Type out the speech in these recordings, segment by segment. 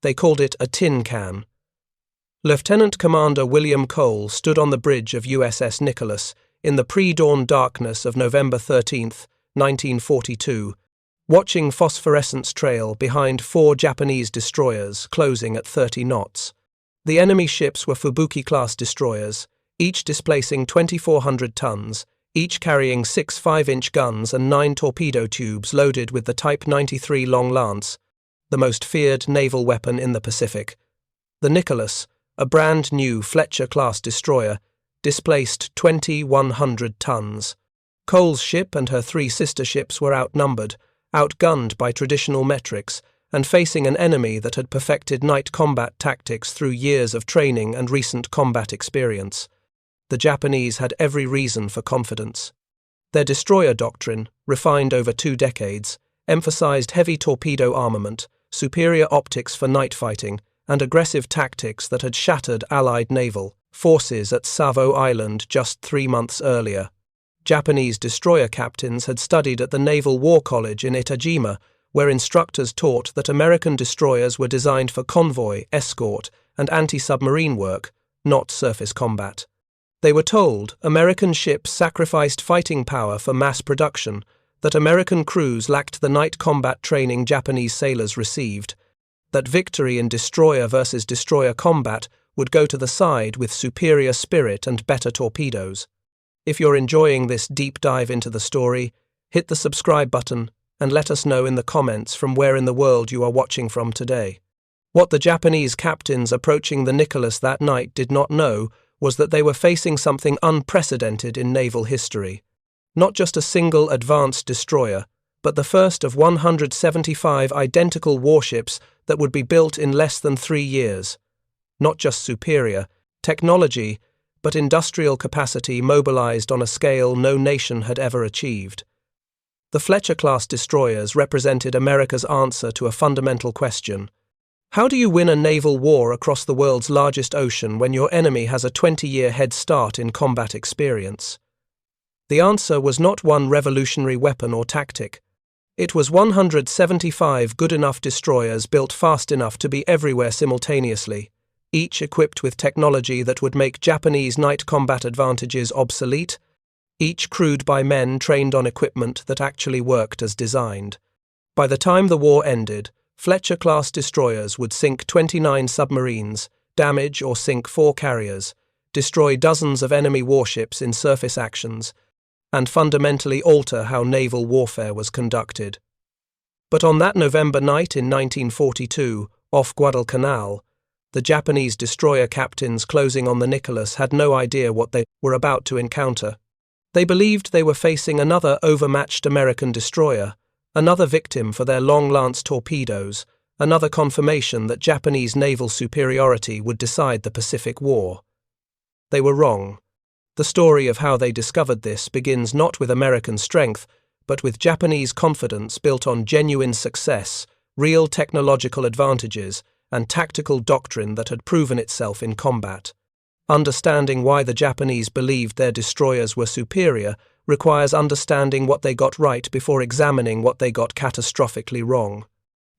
They called it a tin can. Lieutenant Commander William Cole stood on the bridge of USS Nicholas in the pre-dawn darkness of November 13, 1942, watching phosphorescence trail behind 4 Japanese destroyers closing at 30 knots. The enemy ships were Fletcher-Class destroyers, each displacing 2,400 tons, each carrying 6 5-inch guns and 9 torpedo tubes loaded with the Type 93 Long Lance, the most feared naval weapon in the Pacific. The Nicholas, a brand-new Fletcher-Class destroyer, displaced 2,100 tons. Cole's ship and her 3 sister ships were outnumbered, outgunned by traditional metrics, and facing an enemy that had perfected night combat tactics through years of training and recent combat experience. The Japanese had every reason for confidence. Their destroyer doctrine, refined over 2 decades, emphasized heavy torpedo armament, superior optics for night fighting, and aggressive tactics that had shattered Allied naval forces at Savo Island just 3 months earlier. Japanese destroyer captains had studied at the Naval War College in Itajima, where instructors taught that American destroyers were designed for convoy, escort, and anti-submarine work, not surface combat. They were told American ships sacrificed fighting power for mass production, that American crews lacked the night combat training Japanese sailors received, that victory in destroyer versus destroyer combat would go to the side with superior spirit and better torpedoes. If you're enjoying this deep dive into the story, hit the subscribe button and let us know in the comments from where in the world you are watching from today. What the Japanese captains approaching the Nicholas that night did not know was that they were facing something unprecedented in naval history. Not just a single advanced destroyer, but the first of 175 identical warships that would be built in less than 3 years. Not just superior technology, but industrial capacity mobilized on a scale no nation had ever achieved. The Fletcher-Class destroyers represented America's answer to a fundamental question. How do you win a naval war across the world's largest ocean when your enemy has a 20-year head start in combat experience? The answer was not one revolutionary weapon or tactic. It was 175 good enough destroyers built fast enough to be everywhere simultaneously, each equipped with technology that would make Japanese night combat advantages obsolete, each crewed by men trained on equipment that actually worked as designed. By the time the war ended, Fletcher-Class destroyers would sink 29 submarines, damage or sink 4 carriers, destroy dozens of enemy warships in surface actions, and fundamentally alter how naval warfare was conducted. But on that November night in 1942, off Guadalcanal, the Japanese destroyer captains closing on the Nicholas had no idea what they were about to encounter. They believed they were facing another overmatched American destroyer, another victim for their Long Lance torpedoes, another confirmation that Japanese naval superiority would decide the Pacific War. They were wrong. The story of how they discovered this begins not with American strength, but with Japanese confidence built on genuine success, real technological advantages, and tactical doctrine that had proven itself in combat. Understanding why the Japanese believed their destroyers were superior requires understanding what they got right before examining what they got catastrophically wrong.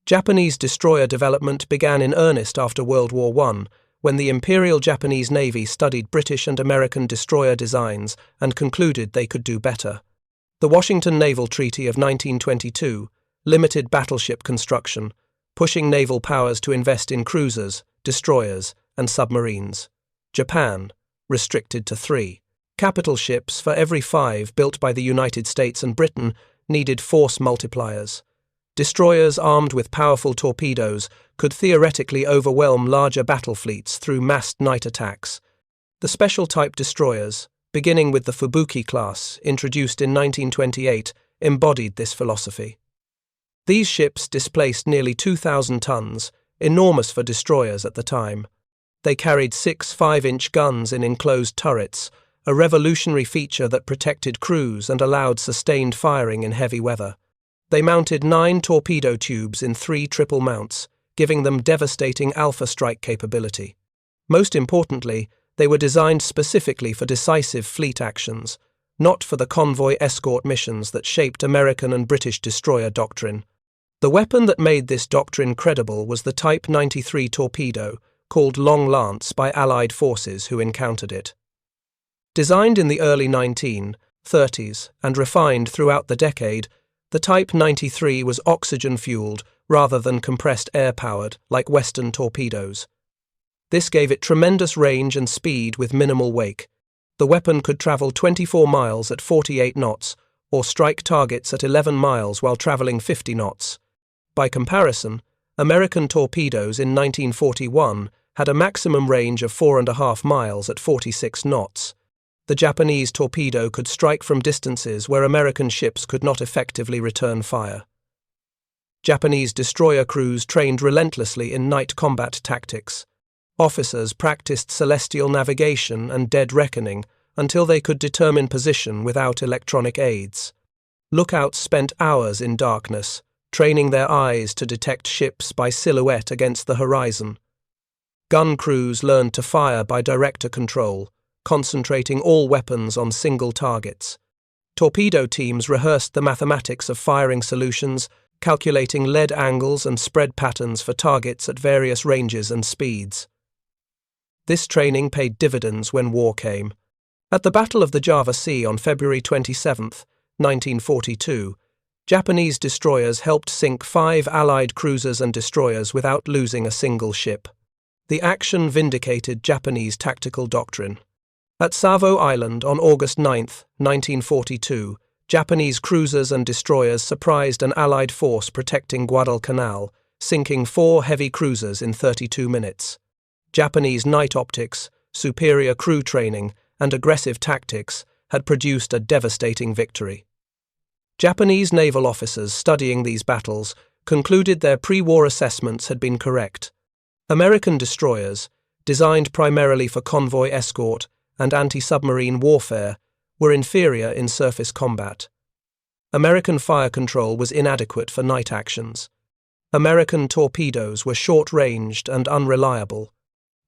Japanese destroyer development began in earnest after World War I, when the Imperial Japanese Navy studied British and American destroyer designs and concluded they could do better. The Washington Naval Treaty of 1922 limited battleship construction, pushing naval powers to invest in cruisers, destroyers, and submarines. Japan, restricted to 3. Capital ships for every 5 built by the United States and Britain needed force multipliers. Destroyers armed with powerful torpedoes could theoretically overwhelm larger battle fleets through massed night attacks. The special type destroyers, beginning with the Fletcher-Class, introduced in 1928, embodied this philosophy. These ships displaced nearly 2,000 tons, enormous for destroyers at the time. They carried 6 5-inch guns in enclosed turrets, a revolutionary feature that protected crews and allowed sustained firing in heavy weather. They mounted 9 torpedo tubes in 3 triple mounts, giving them devastating alpha strike capability. Most importantly, they were designed specifically for decisive fleet actions, not for the convoy escort missions that shaped American and British destroyer doctrine. The weapon that made this doctrine credible was the Type 93 torpedo, called Long Lance by Allied forces who encountered it. Designed in the early 1930s and refined throughout the decade, the Type 93 was oxygen-fueled rather than compressed air-powered like Western torpedoes. This gave it tremendous range and speed with minimal wake. The weapon could travel 24 miles at 48 knots or strike targets at 11 miles while traveling 50 knots. By comparison, American torpedoes in 1941 had a maximum range of 4.5 miles at 46 knots. The Japanese torpedo could strike from distances where American ships could not effectively return fire. Japanese destroyer crews trained relentlessly in night combat tactics. Officers practiced celestial navigation and dead reckoning until they could determine position without electronic aids. Lookouts spent hours in darkness, training their eyes to detect ships by silhouette against the horizon. Gun crews learned to fire by director control, concentrating all weapons on single targets. Torpedo teams rehearsed the mathematics of firing solutions, calculating lead angles and spread patterns for targets at various ranges and speeds. This training paid dividends when war came. At the Battle of the Java Sea on February 27, 1942, Japanese destroyers helped sink 5 Allied cruisers and destroyers without losing a single ship. The action vindicated Japanese tactical doctrine. At Savo Island on August 9, 1942, Japanese cruisers and destroyers surprised an Allied force protecting Guadalcanal, sinking 4 heavy cruisers in 32 minutes. Japanese night optics, superior crew training, and aggressive tactics had produced a devastating victory. Japanese naval officers studying these battles concluded their pre-war assessments had been correct. American destroyers, designed primarily for convoy escort and anti-submarine warfare, were inferior in surface combat. American fire control was inadequate for night actions. American torpedoes were short-ranged and unreliable.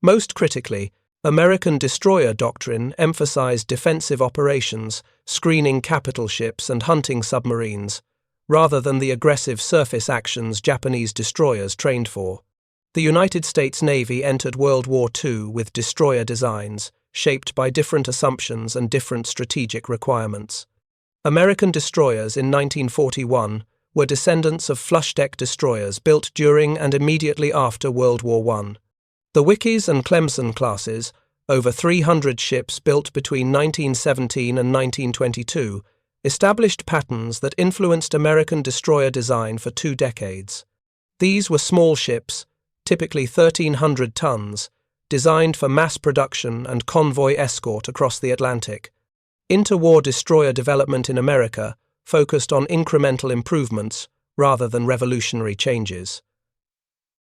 Most critically, American destroyer doctrine emphasized defensive operations, screening capital ships and hunting submarines, rather than the aggressive surface actions Japanese destroyers trained for. The United States Navy entered World War II with destroyer designs, shaped by different assumptions and different strategic requirements. American destroyers in 1941 were descendants of flush-deck destroyers built during and immediately after World War I. The Wickes and Clemson classes, over 300 ships built between 1917 and 1922, established patterns that influenced American destroyer design for 2 decades. These were small ships, typically 1,300 tons, designed for mass production and convoy escort across the Atlantic. Interwar destroyer development in America focused on incremental improvements rather than revolutionary changes.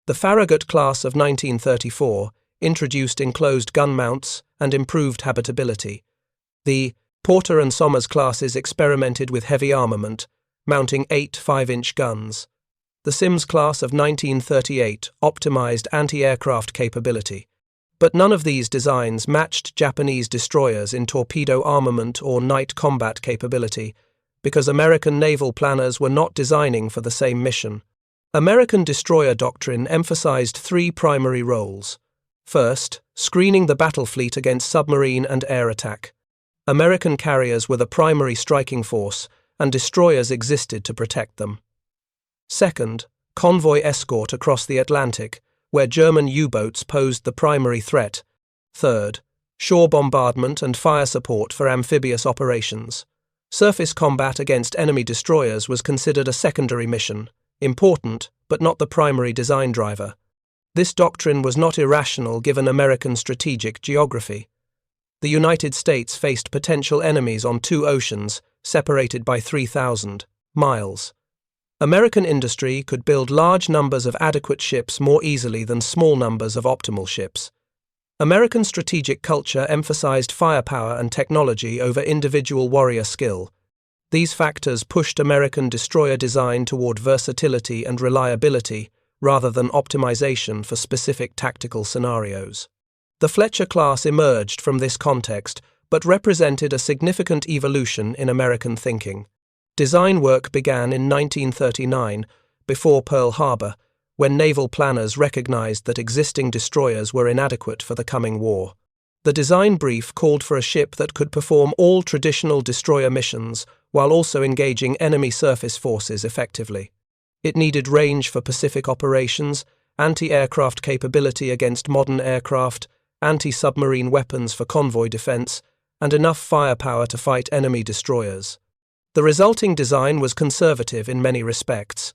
The Farragut class of 1934 introduced enclosed gun mounts and improved habitability. The Porter and Somers classes experimented with heavy armament, mounting 8 5-inch guns. The Sims class of 1938 optimized anti-aircraft capability. But none of these designs matched Japanese destroyers in torpedo armament or night combat capability, because American naval planners were not designing for the same mission. American destroyer doctrine emphasized 3 primary roles. First, screening the battle fleet against submarine and air attack. American carriers were the primary striking force, and destroyers existed to protect them. Second, convoy escort across the Atlantic, where German U-boats posed the primary threat. Third, shore bombardment and fire support for amphibious operations. Surface combat against enemy destroyers was considered a secondary mission, important but not the primary design driver. This doctrine was not irrational given American strategic geography. The United States faced potential enemies on 2 oceans, separated by 3,000 miles. American industry could build large numbers of adequate ships more easily than small numbers of optimal ships. American strategic culture emphasized firepower and technology over individual warrior skill. These factors pushed American destroyer design toward versatility and reliability rather than optimization for specific tactical scenarios. The Fletcher-Class emerged from this context but represented a significant evolution in American thinking. Design work began in 1939 before Pearl Harbor, when naval planners recognized that existing destroyers were inadequate for the coming war. The design brief called for a ship that could perform all traditional destroyer missions while also engaging enemy surface forces effectively. It needed range for Pacific operations, anti-aircraft capability against modern aircraft, anti-submarine weapons for convoy defense, and enough firepower to fight enemy destroyers. The resulting design was conservative in many respects.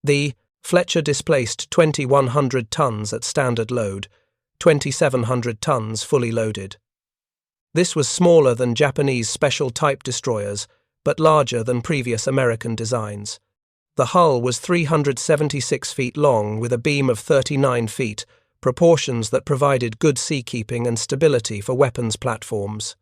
The Fletcher displaced 2,100 tons at standard load, 2,700 tons fully loaded. This was smaller than Japanese special type destroyers, but larger than previous American designs. The hull was 376 feet long with a beam of 39 feet, proportions that provided good seakeeping and stability for weapons platforms.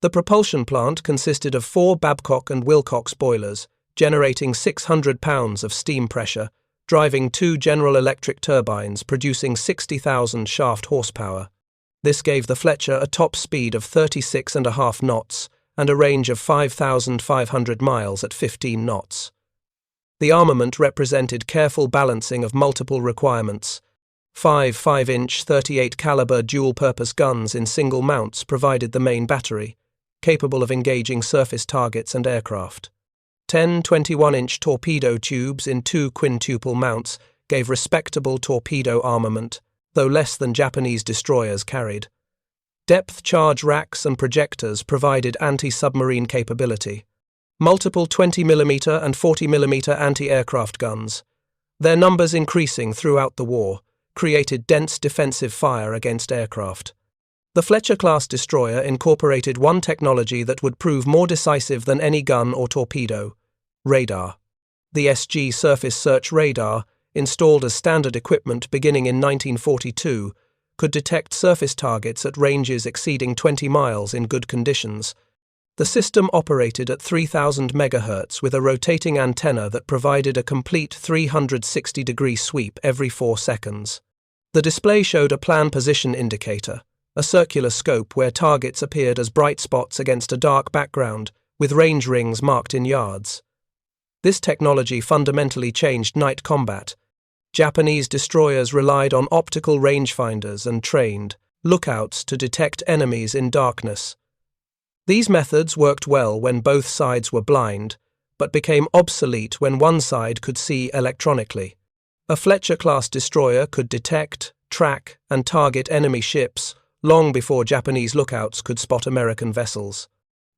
The propulsion plant consisted of 4 Babcock and Wilcox boilers, generating 600 pounds of steam pressure, driving 2 General Electric turbines producing 60,000 shaft horsepower. This gave the Fletcher a top speed of 36.5 knots and a range of 5,500 miles at 15 knots. The armament represented careful balancing of multiple requirements. 5 5-inch 38 caliber dual-purpose guns in single mounts provided the main battery, capable of engaging surface targets and aircraft. 10 21-inch torpedo tubes in 2 quintuple mounts gave respectable torpedo armament, though less than Japanese destroyers carried. Depth charge racks and projectors provided anti-submarine capability. Multiple 20mm and 40mm anti-aircraft guns, their numbers increasing throughout the war, created dense defensive fire against aircraft. The Fletcher-Class destroyer incorporated one technology that would prove more decisive than any gun or torpedo: radar. The SG Surface Search Radar, installed as standard equipment beginning in 1942, could detect surface targets at ranges exceeding 20 miles in good conditions. The system operated at 3,000 MHz with a rotating antenna that provided a complete 360-degree sweep every 4 seconds. The display showed a plan position indicator, a circular scope where targets appeared as bright spots against a dark background, with range rings marked in yards. This technology fundamentally changed night combat. Japanese destroyers relied on optical rangefinders and trained lookouts to detect enemies in darkness. These methods worked well when both sides were blind, but became obsolete when one side could see electronically. A Fletcher-class destroyer could detect, track, and target enemy ships long before Japanese lookouts could spot American vessels.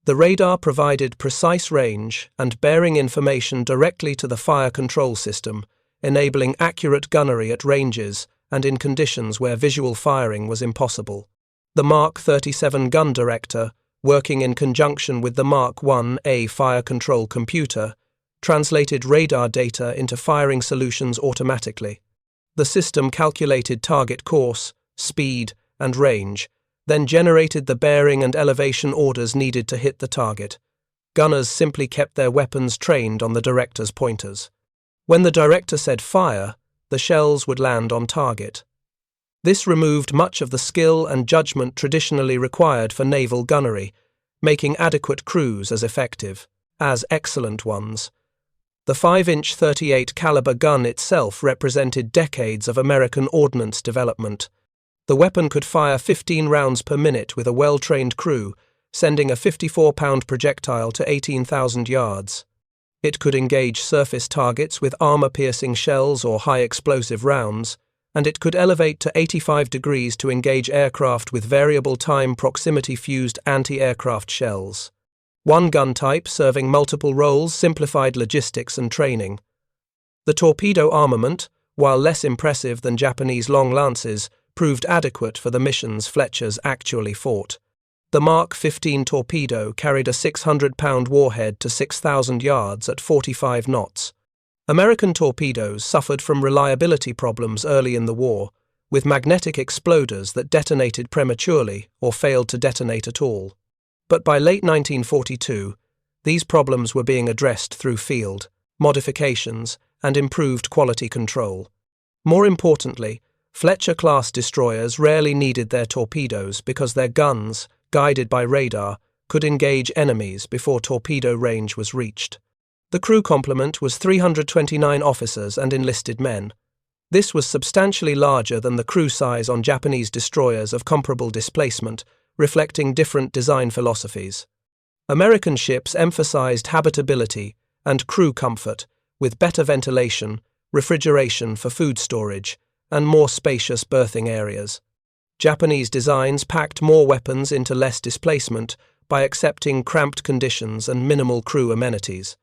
The radar provided precise range and bearing information directly to the fire control system, enabling accurate gunnery at ranges and in conditions where visual firing was impossible. The Mark 37 gun director, working in conjunction with the Mark 1A fire control computer, translated radar data into firing solutions automatically. The system calculated target course, speed, and range, then generated the bearing and elevation orders needed to hit the target. Gunners simply kept their weapons trained on the director's pointers. When the director said fire, the shells would land on target. This removed much of the skill and judgment traditionally required for naval gunnery, making adequate crews as effective as excellent ones. The 5-inch 38 caliber gun itself represented decades of American ordnance development. The weapon could fire 15 rounds per minute with a well-trained crew, sending a 54-pound projectile to 18,000 yards. It could engage surface targets with armor-piercing shells or high-explosive rounds, and it could elevate to 85 degrees to engage aircraft with variable-time proximity-fused anti-aircraft shells. One gun type serving multiple roles simplified logistics and training. The torpedo armament, while less impressive than Japanese long lances, proved adequate for the missions Fletchers actually fought. The Mark 15 torpedo carried a 600-pound warhead to 6,000 yards at 45 knots. American torpedoes suffered from reliability problems early in the war, with magnetic exploders that detonated prematurely or failed to detonate at all. But by late 1942, these problems were being addressed through field modifications and improved quality control. More importantly, Fletcher-class destroyers rarely needed their torpedoes because their guns, guided by radar, could engage enemies before torpedo range was reached. The crew complement was 329 officers and enlisted men. This was substantially larger than the crew size on Japanese destroyers of comparable displacement, reflecting different design philosophies. American ships emphasized habitability and crew comfort, with better ventilation, refrigeration for food storage, and more spacious berthing areas. Japanese designs packed more weapons into less displacement by accepting cramped conditions and minimal crew amenities.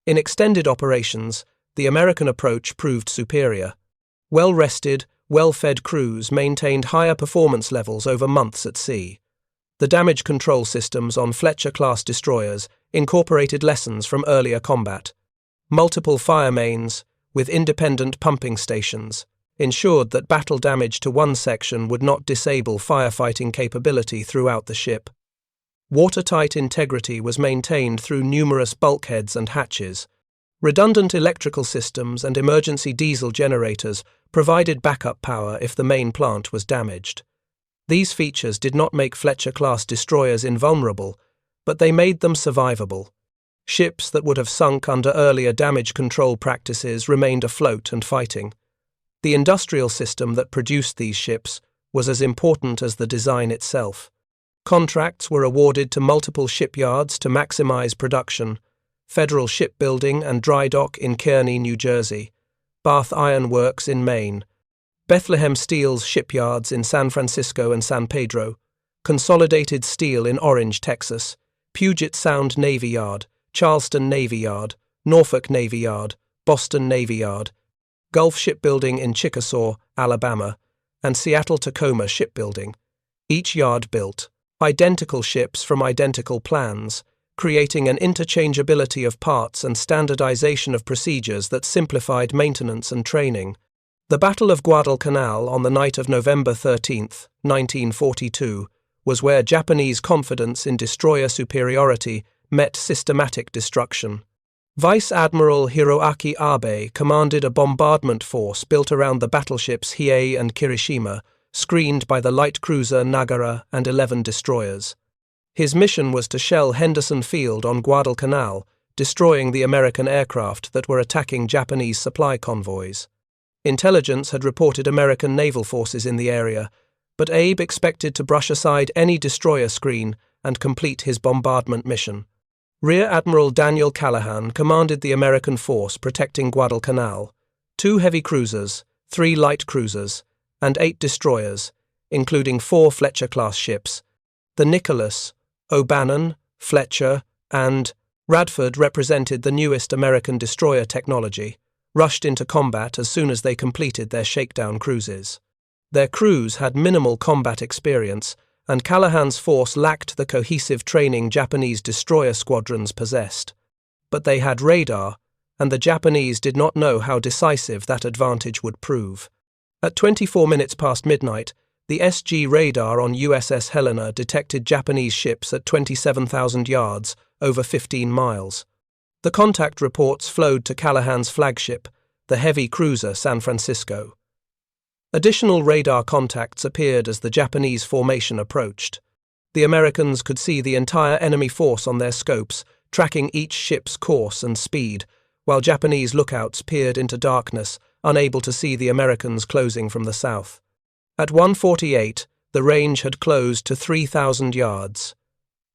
In extended operations, the American approach proved superior. Well-rested, well-fed crews maintained higher performance levels over months at sea. The damage control systems on Fletcher-Class destroyers incorporated lessons from earlier combat. Multiple fire mains, with independent pumping stations, ensured that battle damage to one section would not disable firefighting capability throughout the ship. Watertight integrity was maintained through numerous bulkheads and hatches. Redundant electrical systems and emergency diesel generators provided backup power if the main plant was damaged. These features did not make Fletcher-class destroyers invulnerable, but they made them survivable. Ships that would have sunk under earlier damage control practices remained afloat and fighting. The industrial system that produced these ships was as important as the design itself. Contracts were awarded to multiple shipyards to maximize production: Federal Shipbuilding and Dry Dock in Kearney, New Jersey, Bath Iron Works in Maine, Bethlehem Steel's shipyards in San Francisco and San Pedro, Consolidated Steel in Orange, Texas, Puget Sound Navy Yard, Charleston Navy Yard, Norfolk Navy Yard, Boston Navy Yard, Gulf Shipbuilding in Chickasaw, Alabama, and Seattle-Tacoma Shipbuilding. Each yard built identical ships from identical plans, creating an interchangeability of parts and standardization of procedures that simplified maintenance and training. The Battle of Guadalcanal on the night of November 13, 1942, was where Japanese confidence in destroyer superiority met systematic destruction. Vice Admiral Hiroaki Abe commanded a bombardment force built around the battleships Hiei and Kirishima, screened by the light cruiser Nagara and 11 destroyers. His mission was to shell Henderson Field on Guadalcanal, destroying the American aircraft that were attacking Japanese supply convoys. Intelligence had reported American naval forces in the area, but Abe expected to brush aside any destroyer screen and complete his bombardment mission. Rear Admiral Daniel Callahan commanded the American force protecting Guadalcanal: 2 heavy cruisers, 3 light cruisers, and 8 destroyers, including 4 Fletcher-class ships. The Nicholas, O'Bannon, Fletcher, and Radford represented the newest American destroyer technology, rushed into combat as soon as they completed their shakedown cruises. Their crews had minimal combat experience, and Callahan's force lacked the cohesive training Japanese destroyer squadrons possessed. But they had radar, and the Japanese did not know how decisive that advantage would prove. At 24 minutes past midnight, the SG radar on USS Helena detected Japanese ships at 27,000 yards, over 15 miles. The contact reports flowed to Callahan's flagship, the heavy cruiser San Francisco. Additional radar contacts appeared as the Japanese formation approached. The Americans could see the entire enemy force on their scopes, tracking each ship's course and speed, while Japanese lookouts peered into darkness, unable to see the Americans closing from the south. At 1:48, the range had closed to 3,000 yards.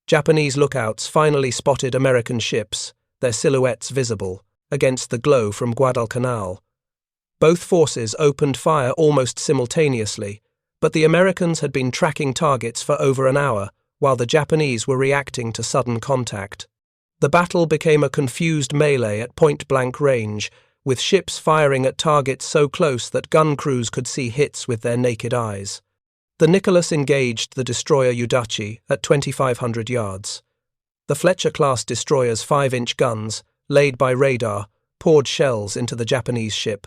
Japanese lookouts finally spotted American ships, their silhouettes visible, against the glow from Guadalcanal. Both forces opened fire almost simultaneously, but the Americans had been tracking targets for over an hour, while the Japanese were reacting to sudden contact. The battle became a confused melee at point-blank range, with ships firing at targets so close that gun crews could see hits with their naked eyes. The Nicholas engaged the destroyer Udachi at 2,500 yards. The Fletcher-class destroyer's 5-inch guns, laid by radar, poured shells into the Japanese ship.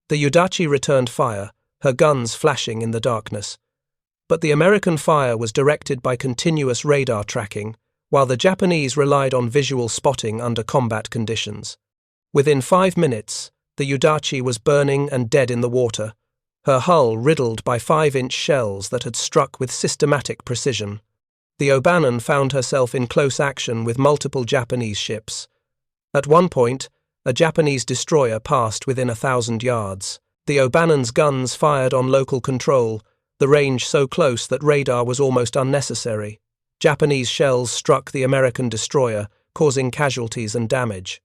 The Udachi returned fire, her guns flashing in the darkness. But the American fire was directed by continuous radar tracking, while the Japanese relied on visual spotting under combat conditions. Within 5 minutes, the Udachi was burning and dead in the water, her hull riddled by 5-inch shells that had struck with systematic precision. The O'Bannon found herself in close action with multiple Japanese ships. At one point, a Japanese destroyer passed within 1,000 yards. The Obanon's guns fired on local control, the range so close that radar was almost unnecessary. Japanese shells struck the American destroyer, causing casualties and damage.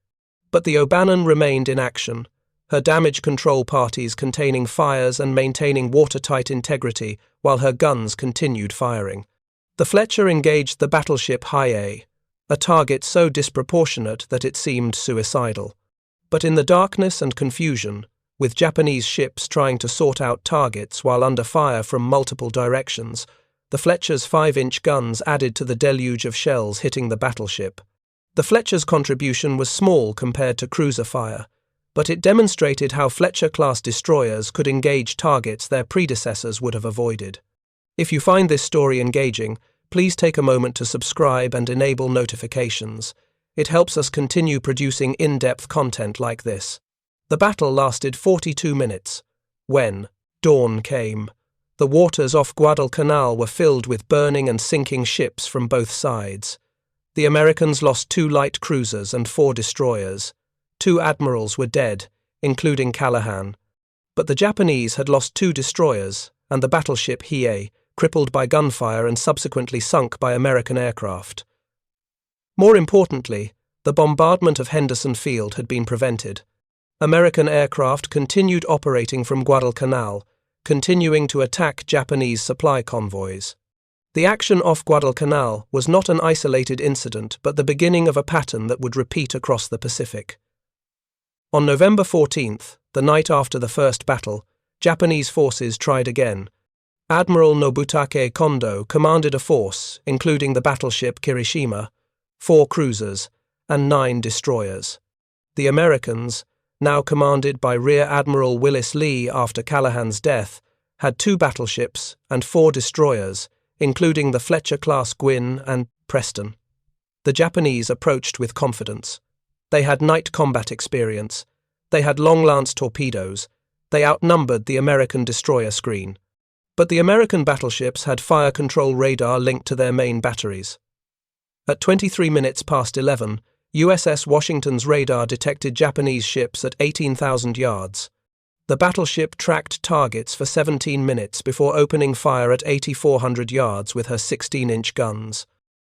But the Obanon remained in action, her damage control parties containing fires and maintaining watertight integrity while her guns continued firing. The Fletcher engaged the battleship High a target so disproportionate that it seemed suicidal. But in the darkness and confusion, with Japanese ships trying to sort out targets while under fire from multiple directions, the Fletcher's 5-inch guns added to the deluge of shells hitting the battleship. The Fletcher's contribution was small compared to cruiser fire, but it demonstrated how Fletcher-class destroyers could engage targets their predecessors would have avoided. If you find this story engaging, please take a moment to subscribe and enable notifications. It helps us continue producing in-depth content like this. The battle lasted 42 minutes. When dawn came, the waters off Guadalcanal were filled with burning and sinking ships from both sides. The Americans lost 2 light cruisers and 4 destroyers. 2 admirals were dead, including Callahan. But the Japanese had lost 2 destroyers, and the battleship Hiei, crippled by gunfire and subsequently sunk by American aircraft. More importantly, the bombardment of Henderson Field had been prevented. American aircraft continued operating from Guadalcanal, continuing to attack Japanese supply convoys. The action off Guadalcanal was not an isolated incident but the beginning of a pattern that would repeat across the Pacific. On November 14th, the night after the first battle, Japanese forces tried again. Admiral Nobutake Kondo commanded a force, including the battleship Kirishima, 4 cruisers, and 9 destroyers. The Americans, now commanded by Rear Admiral Willis Lee after Callahan's death, had 2 battleships and 4 destroyers, including the Fletcher-Class Gwyn and Preston. The Japanese approached with confidence. They had night combat experience. They had long-lance torpedoes. They outnumbered the American destroyer screen. But the American battleships had fire control radar linked to their main batteries. At 23 minutes past 11, USS Washington's radar detected Japanese ships at 18,000 yards. The battleship tracked targets for 17 minutes before opening fire at 8,400 yards with her 16-inch guns.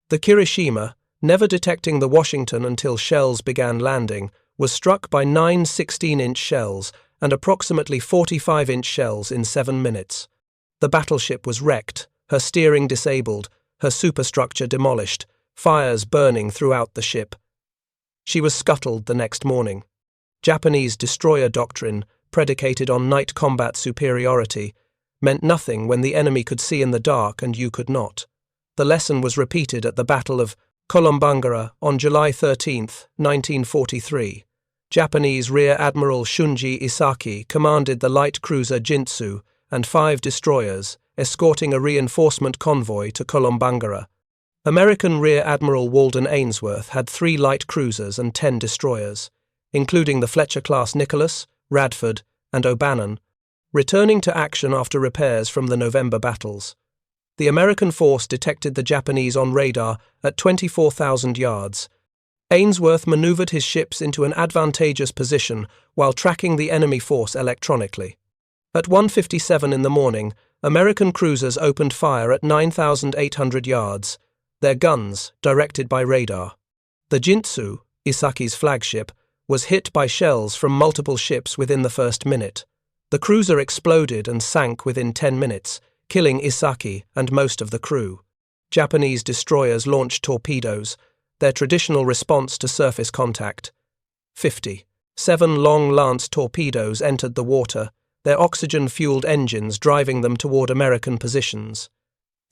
The Kirishima, never detecting the Washington until shells began landing, was struck by 9 16-inch shells and approximately 45-inch shells in 7 minutes. The battleship was wrecked, her steering disabled, her superstructure demolished, fires burning throughout the ship. She was scuttled the next morning. Japanese destroyer doctrine, predicated on night combat superiority, meant nothing when the enemy could see in the dark and you could not. The lesson was repeated at the Battle of Columbangara on July 13, 1943. Japanese Rear Admiral Shunji Isaki commanded the light cruiser Jintsu and 5 destroyers, escorting a reinforcement convoy to Columbangara. American Rear Admiral Walden Ainsworth had 3 light cruisers and 10 destroyers, including the Fletcher-Class Nicholas, Radford, and Obanon, returning to action after repairs from the November battles. The American force detected the Japanese on radar at 24,000 yards. Ainsworth maneuvered his ships into an advantageous position while tracking the enemy force electronically. At 1:57 in the morning, American cruisers opened fire at 9,800 yards, their guns directed by radar. The Jintsu, Isaki's flagship, was hit by shells from multiple ships within the first minute. The cruiser exploded and sank within 10 minutes, killing Isaki and most of the crew. Japanese destroyers launched torpedoes, their traditional response to surface contact. 7 long-lance torpedoes entered the water, their oxygen-fueled engines driving them toward American positions.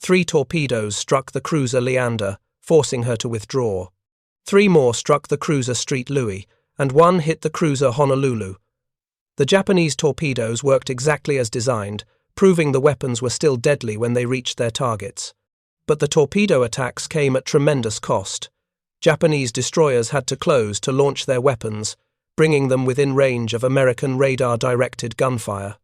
3 torpedoes struck the cruiser Leander, forcing her to withdraw. 3 more struck the cruiser Street Louis, and 1 hit the cruiser Honolulu. The Japanese torpedoes worked exactly as designed, proving the weapons were still deadly when they reached their targets. But the torpedo attacks came at tremendous cost. Japanese destroyers had to close to launch their weapons, bringing them within range of American radar-directed gunfire.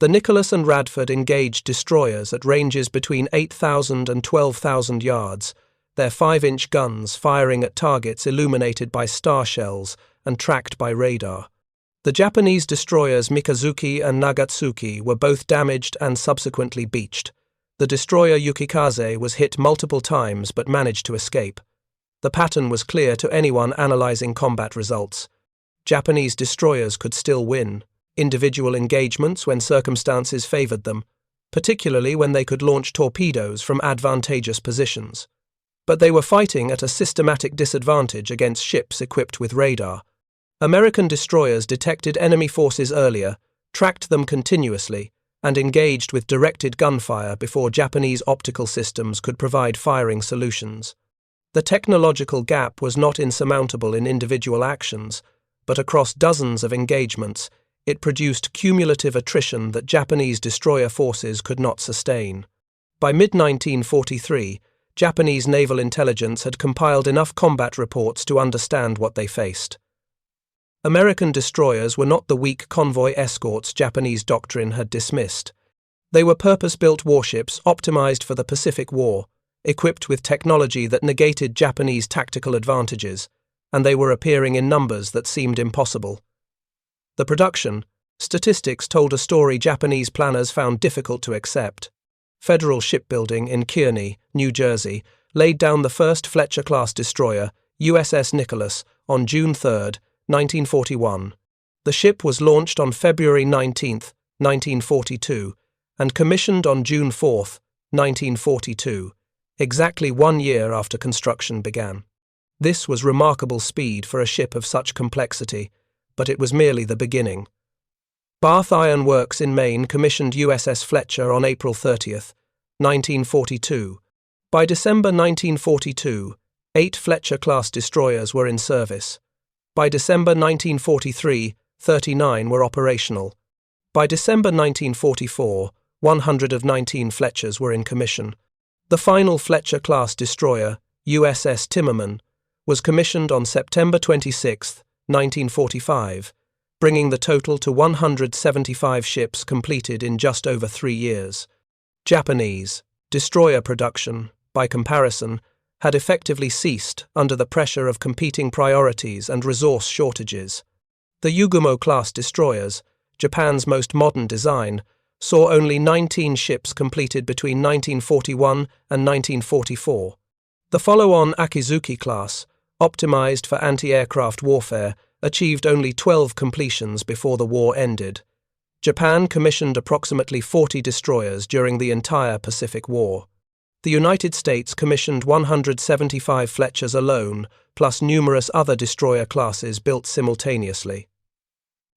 The Nicholas and Radford engaged destroyers at ranges between 8,000 and 12,000 yards, their 5-inch guns firing at targets illuminated by star shells and tracked by radar. The Japanese destroyers Mikazuki and Nagatsuki were both damaged and subsequently beached. The destroyer Yukikaze was hit multiple times but managed to escape. The pattern was clear to anyone analyzing combat results. Japanese destroyers could still win individual engagements when circumstances favored them, particularly when they could launch torpedoes from advantageous positions. But they were fighting at a systematic disadvantage against ships equipped with radar. American destroyers detected enemy forces earlier, tracked them continuously, and engaged with directed gunfire before Japanese optical systems could provide firing solutions. The technological gap was not insurmountable in individual actions, but across dozens of engagements, it produced cumulative attrition that Japanese destroyer forces could not sustain. By mid-1943, Japanese naval intelligence had compiled enough combat reports to understand what they faced. American destroyers were not the weak convoy escorts Japanese doctrine had dismissed. They were purpose-built warships optimized for the Pacific War, equipped with technology that negated Japanese tactical advantages, and they were appearing in numbers that seemed impossible. The production statistics told a story Japanese planners found difficult to accept. Federal Shipbuilding in Kearney, New Jersey, laid down the first Fletcher-Class destroyer, USS Nicholas, on June 3, 1941. The ship was launched on February 19, 1942, and commissioned on June 4, 1942, exactly 1 year after construction began. This was remarkable speed for a ship of such complexity, but it was merely the beginning. Bath Iron Works in Maine commissioned USS Fletcher on April 30, 1942. By December 1942, 8 Fletcher-class destroyers were in service. By December 1943, 39 were operational. By December 1944, 119 Fletchers were in commission. The final Fletcher-class destroyer, USS Timmerman, was commissioned on September 26, 1945, bringing the total to 175 ships completed in just over 3 years. Japanese destroyer production, by comparison, had effectively ceased under the pressure of competing priorities and resource shortages. The Yugumo-class destroyers, Japan's most modern design, saw only 19 ships completed between 1941 and 1944. The follow-on Akizuki-class, optimized for anti-aircraft warfare, achieved only 12 completions before the war ended. Japan commissioned approximately 40 destroyers during the entire Pacific War. The United States commissioned 175 Fletchers alone, plus numerous other destroyer classes built simultaneously.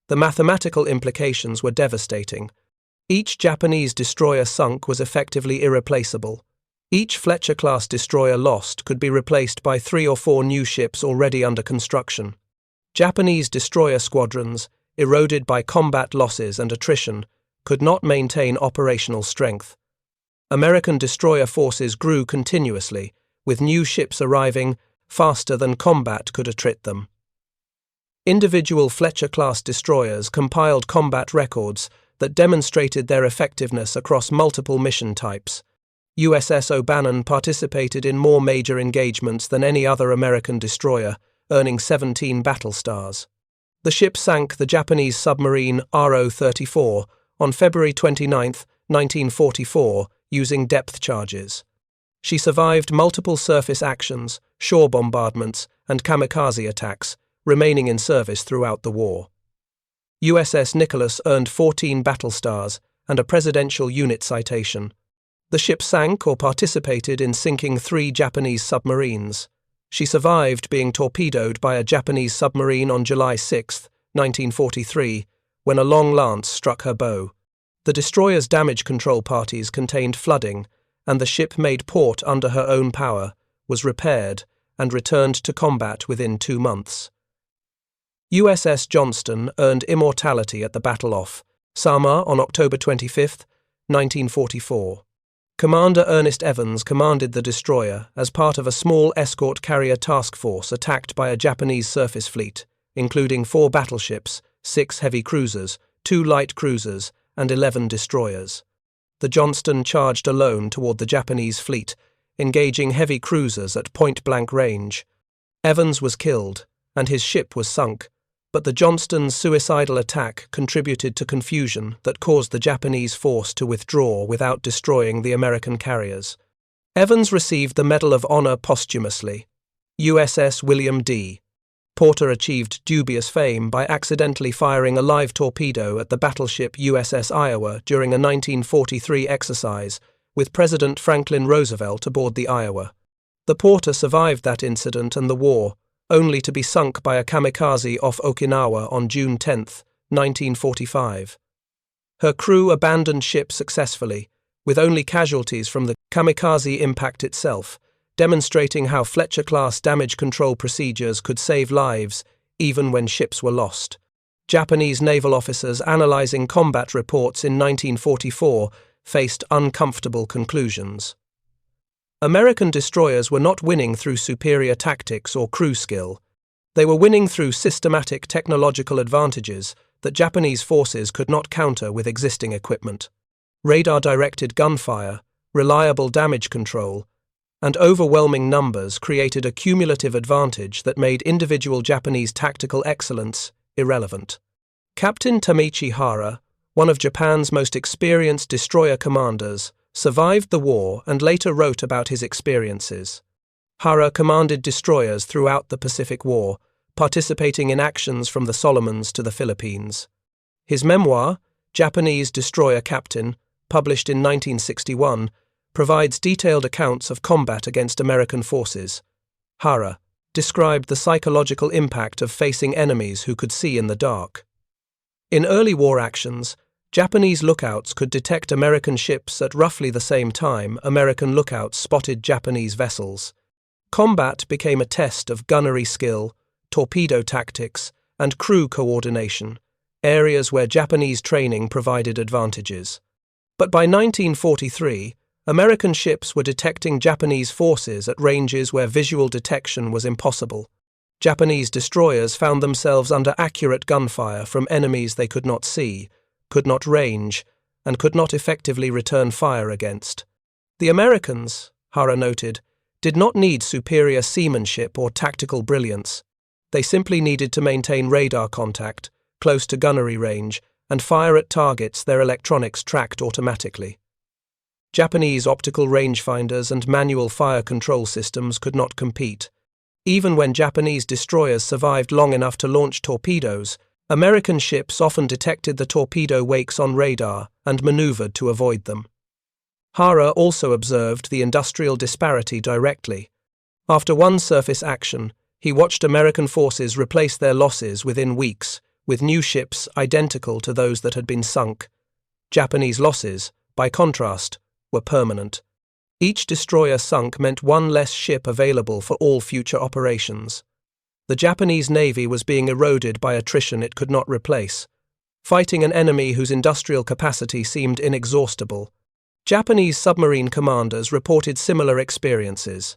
The mathematical implications were devastating. Each Japanese destroyer sunk was effectively irreplaceable. Each Fletcher-class destroyer lost could be replaced by 3 or 4 new ships already under construction. Japanese destroyer squadrons, eroded by combat losses and attrition, could not maintain operational strength. American destroyer forces grew continuously, with new ships arriving faster than combat could attrit them. Individual Fletcher-class destroyers compiled combat records that demonstrated their effectiveness across multiple mission types. USS O'Bannon participated in more major engagements than any other American destroyer, earning 17 battle stars. The ship sank the Japanese submarine RO-34 on February 29, 1944, using depth charges. She survived multiple surface actions, shore bombardments, and kamikaze attacks, remaining in service throughout the war. USS Nicholas earned 14 battle stars and a Presidential Unit citation. The ship sank or participated in sinking 3 Japanese submarines. She survived being torpedoed by a Japanese submarine on July 6, 1943, when a long lance struck her bow. The destroyer's damage control parties contained flooding, and the ship made port under her own power, was repaired, and returned to combat within 2 months. USS Johnston earned immortality at the Battle off Sama on October 25, 1944. Commander Ernest Evans commanded the destroyer as part of a small escort carrier task force attacked by a Japanese surface fleet, including 4 battleships, 6 heavy cruisers, 2 light cruisers, and 11 destroyers. The Johnston charged alone toward the Japanese fleet, engaging heavy cruisers at point-blank range. Evans was killed, and his ship was sunk, but the Johnston's suicidal attack contributed to confusion that caused the Japanese force to withdraw without destroying the American carriers. Evans received the Medal of Honor posthumously. USS William D. Porter achieved dubious fame by accidentally firing a live torpedo at the battleship USS Iowa during a 1943 exercise, with President Franklin Roosevelt aboard the Iowa. The Porter survived that incident and the war, only to be sunk by a kamikaze off Okinawa on June 10, 1945. Her crew abandoned ship successfully, with only casualties from the kamikaze impact itself, demonstrating how Fletcher-Class damage control procedures could save lives even when ships were lost. Japanese naval officers analyzing combat reports in 1944 faced uncomfortable conclusions. American destroyers were not winning through superior tactics or crew skill. They were winning through systematic technological advantages that Japanese forces could not counter with existing equipment. Radar-directed gunfire, reliable damage control, and overwhelming numbers created a cumulative advantage that made individual Japanese tactical excellence irrelevant. Captain Tamichi Hara, one of Japan's most experienced destroyer commanders, survived the war and later wrote about his experiences. Hara commanded destroyers throughout the Pacific War, participating in actions from the Solomons to the Philippines. His memoir, Japanese Destroyer Captain, published in 1961, provides detailed accounts of combat against American forces. Hara described the psychological impact of facing enemies who could see in the dark. In early war actions, Japanese lookouts could detect American ships at roughly the same time American lookouts spotted Japanese vessels. Combat became a test of gunnery skill, torpedo tactics, and crew coordination, areas where Japanese training provided advantages. But by 1943, American ships were detecting Japanese forces at ranges where visual detection was impossible. Japanese destroyers found themselves under accurate gunfire from enemies they could not see, could not range, and could not effectively return fire against. The Americans, Hara noted, did not need superior seamanship or tactical brilliance. They simply needed to maintain radar contact, close to gunnery range, and fire at targets their electronics tracked automatically. Japanese optical rangefinders and manual fire control systems could not compete. Even when Japanese destroyers survived long enough to launch torpedoes, American ships often detected the torpedo wakes on radar and maneuvered to avoid them. Hara also observed the industrial disparity directly. After one surface action, he watched American forces replace their losses within weeks, with new ships identical to those that had been sunk. Japanese losses, by contrast, were permanent. Each destroyer sunk meant one less ship available for all future operations. The Japanese Navy was being eroded by attrition it could not replace, fighting an enemy whose industrial capacity seemed inexhaustible. Japanese submarine commanders reported similar experiences.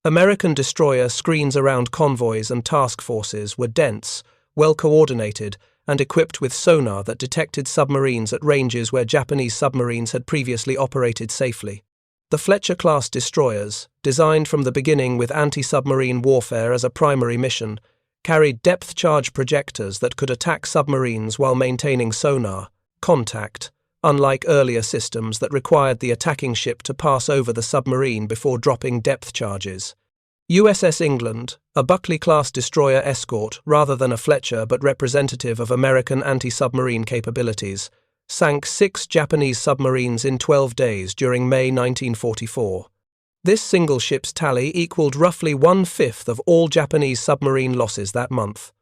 American destroyer screens around convoys and task forces were dense, well coordinated, and equipped with sonar that detected submarines at ranges where Japanese submarines had previously operated safely. The Fletcher-Class destroyers, designed from the beginning with anti-submarine warfare as a primary mission, carried depth-charge projectors that could attack submarines while maintaining sonar, contact, unlike earlier systems that required the attacking ship to pass over the submarine before dropping depth charges. USS England, a Buckley-class destroyer escort rather than a Fletcher but representative of American anti-submarine capabilities, sank 6 Japanese submarines in 12 days during May 1944. This single ship's tally equaled roughly 1/5 of all Japanese submarine losses that month.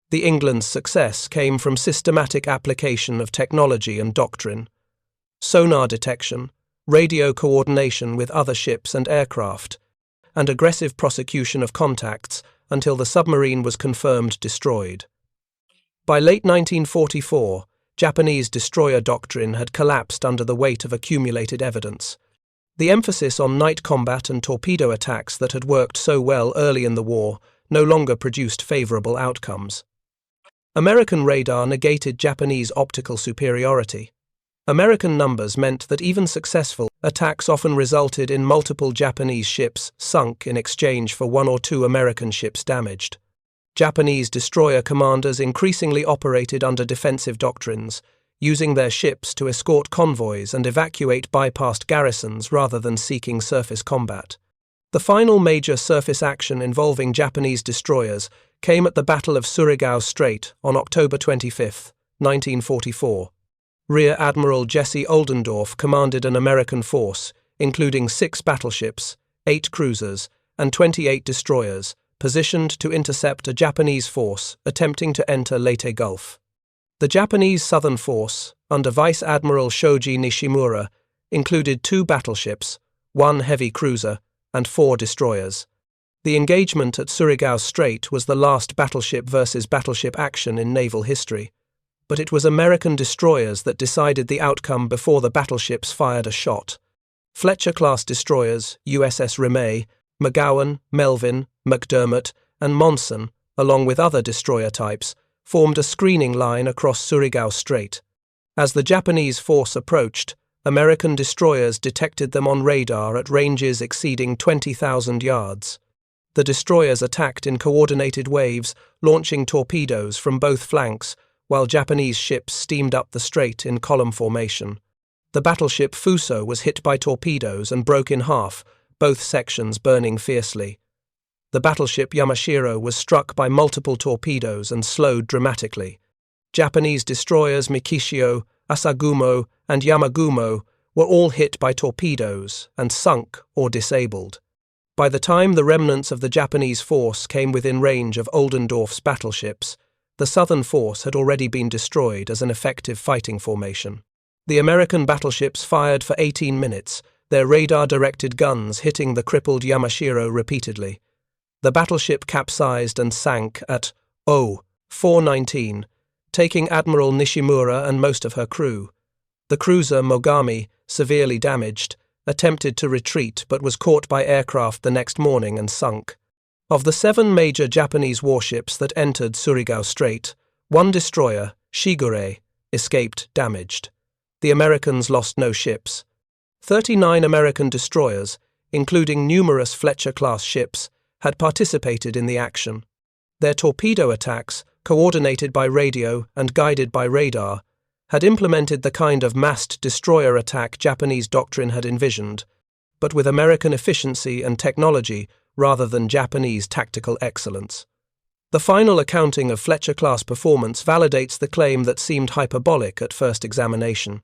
The England's success came from systematic application of technology and doctrine. Sonar detection, radio coordination with other ships and aircraft, and aggressive prosecution of contacts until the submarine was confirmed destroyed. By late 1944, Japanese destroyer doctrine had collapsed under the weight of accumulated evidence. The emphasis on night combat and torpedo attacks that had worked so well early in the war no longer produced favorable outcomes. American radar negated Japanese optical superiority. American numbers meant that even successful attacks often resulted in multiple Japanese ships sunk in exchange for one or two American ships damaged. Japanese destroyer commanders increasingly operated under defensive doctrines, using their ships to escort convoys and evacuate bypassed garrisons rather than seeking surface combat. The final major surface action involving Japanese destroyers came at the Battle of Surigao Strait on October 25, 1944. Rear Admiral Jesse Oldendorf commanded an American force, including 6 battleships, 8 cruisers, and 28 destroyers, positioned to intercept a Japanese force attempting to enter Leyte Gulf. The Japanese Southern Force, under Vice Admiral Shoji Nishimura, included 2 battleships, 1 heavy cruiser, and 4 destroyers. The engagement at Surigao Strait was the last battleship versus battleship action in naval history, but it was American destroyers that decided the outcome before the battleships fired a shot. Fletcher-Class destroyers, USS Remay, McGowan, Melvin, McDermott, and Monson, along with other destroyer types, formed a screening line across Surigao Strait. As the Japanese force approached, American destroyers detected them on radar at ranges exceeding 20,000 yards. The destroyers attacked in coordinated waves, launching torpedoes from both flanks, while Japanese ships steamed up the strait in column formation. The battleship Fuso was hit by torpedoes and broke in half, both sections burning fiercely. The battleship Yamashiro was struck by multiple torpedoes and slowed dramatically. Japanese destroyers Mikishio, Asagumo, and Yamagumo were all hit by torpedoes and sunk or disabled. By the time the remnants of the Japanese force came within range of Oldendorf's battleships, the Southern force had already been destroyed as an effective fighting formation. The American battleships fired for 18 minutes, their radar-directed guns hitting the crippled Yamashiro repeatedly. The battleship capsized and sank at 4:19, taking Admiral Nishimura and most of her crew. The cruiser Mogami, severely damaged, attempted to retreat but was caught by aircraft the next morning and sunk. Of the 7 major Japanese warships that entered Surigao Strait, 1 destroyer, Shigure, escaped damaged. The Americans lost no ships. 39 American destroyers, including numerous Fletcher-Class ships, had participated in the action. Their torpedo attacks, coordinated by radio and guided by radar, had implemented the kind of massed destroyer attack Japanese doctrine had envisioned, but with American efficiency and technology rather than Japanese tactical excellence. The final accounting of Fletcher-Class performance validates the claim that seemed hyperbolic at first examination.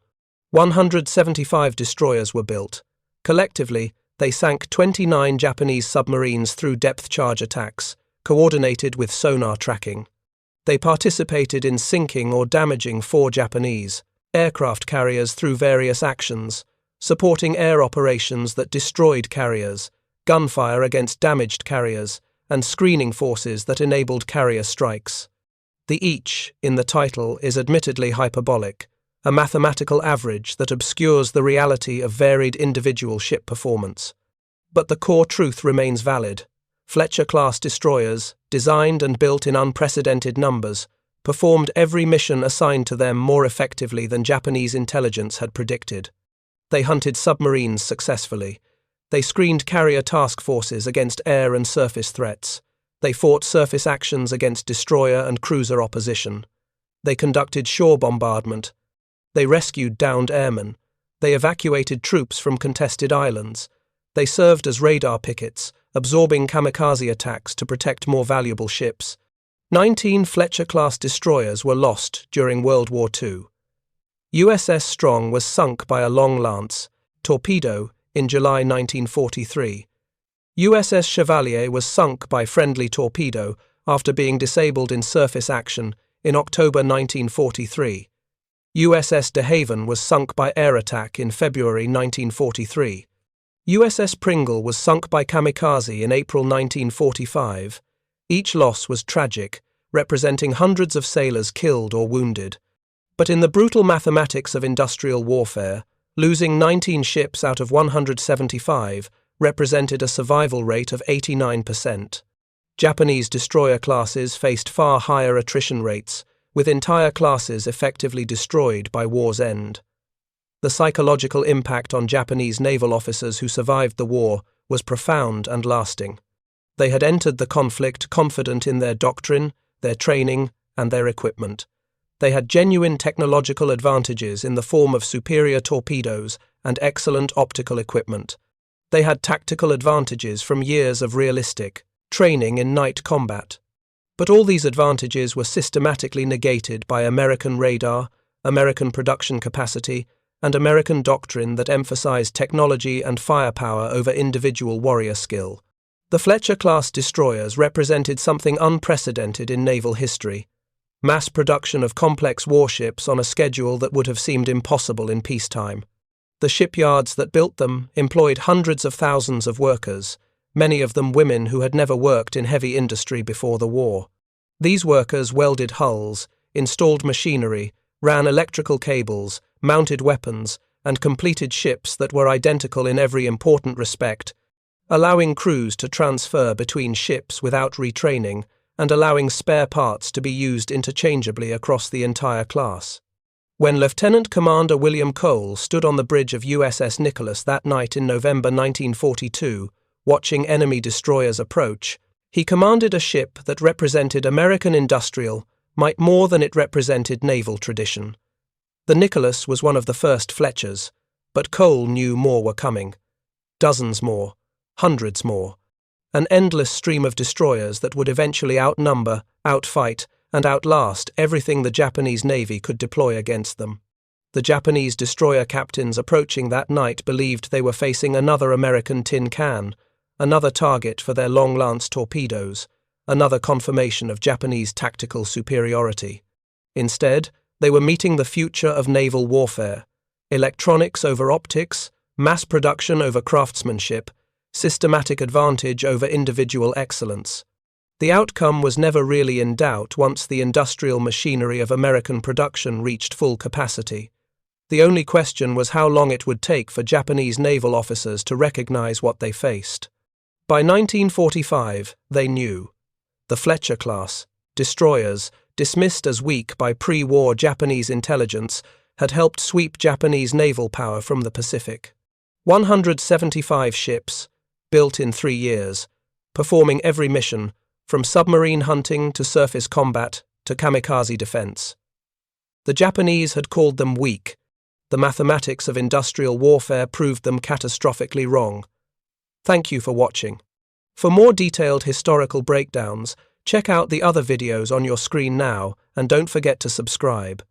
175 destroyers were built. Collectively, they sank 29 Japanese submarines through depth-charge attacks, coordinated with sonar tracking. They participated in sinking or damaging 4 Japanese aircraft carriers through various actions, supporting air operations that destroyed carriers, gunfire against damaged carriers, and screening forces that enabled carrier strikes. The each in the title is admittedly hyperbolic, a mathematical average that obscures the reality of varied individual ship performance. But the core truth remains valid. Fletcher-Class destroyers, designed and built in unprecedented numbers, performed every mission assigned to them more effectively than Japanese intelligence had predicted. They hunted submarines successfully. They screened carrier task forces against air and surface threats. They fought surface actions against destroyer and cruiser opposition. They conducted shore bombardment. They rescued downed airmen. They evacuated troops from contested islands. They served as radar pickets, absorbing kamikaze attacks to protect more valuable ships. 19 Fletcher-Class destroyers were lost during World War II. USS Strong was sunk by a Long Lance torpedo in July 1943. USS Chevalier was sunk by friendly torpedo after being disabled in surface action in October 1943. USS De Haven was sunk by air attack in February 1943. USS Pringle was sunk by kamikaze in April 1945. Each loss was tragic, representing hundreds of sailors killed or wounded. But in the brutal mathematics of industrial warfare, losing 19 ships out of 175 represented a survival rate of 89%. Japanese destroyer classes faced far higher attrition rates, with entire classes effectively destroyed by war's end. The psychological impact on Japanese naval officers who survived the war was profound and lasting. They had entered the conflict confident in their doctrine, their training, and their equipment. They had genuine technological advantages in the form of superior torpedoes and excellent optical equipment. They had tactical advantages from years of realistic training in night combat. But all these advantages were systematically negated by American radar, American production capacity, and American doctrine that emphasized technology and firepower over individual warrior skill. The Fletcher-Class destroyers represented something unprecedented in naval history: mass production of complex warships on a schedule that would have seemed impossible in peacetime. The shipyards that built them employed hundreds of thousands of workers, many of them women who had never worked in heavy industry before the war. These workers welded hulls, installed machinery, ran electrical cables, mounted weapons, and completed ships that were identical in every important respect, allowing crews to transfer between ships without retraining and allowing spare parts to be used interchangeably across the entire class. When Lieutenant Commander William Cole stood on the bridge of USS Nicholas that night in November 1942, watching enemy destroyers approach, he commanded a ship that represented American industrial might more than it represented naval tradition. The Nicholas was one of the first Fletchers, but Cole knew more were coming. Dozens more, hundreds more. An endless stream of destroyers that would eventually outnumber, outfight, and outlast everything the Japanese Navy could deploy against them. The Japanese destroyer captains approaching that night believed they were facing another American tin can, another target for their long-lance torpedoes, another confirmation of Japanese tactical superiority. Instead, they were meeting the future of naval warfare: electronics over optics, mass production over craftsmanship, systematic advantage over individual excellence. The outcome was never really in doubt once the industrial machinery of American production reached full capacity. The only question was how long it would take for Japanese naval officers to recognize what they faced. By 1945, they knew. The Fletcher-Class destroyers, dismissed as weak by pre-war Japanese intelligence, had helped sweep Japanese naval power from the Pacific. 175 ships, built in 3 years, performing every mission, from submarine hunting to surface combat to kamikaze defense. The Japanese had called them weak. The mathematics of industrial warfare proved them catastrophically wrong. Thank you for watching. For more detailed historical breakdowns, check out the other videos on your screen now, and don't forget to subscribe.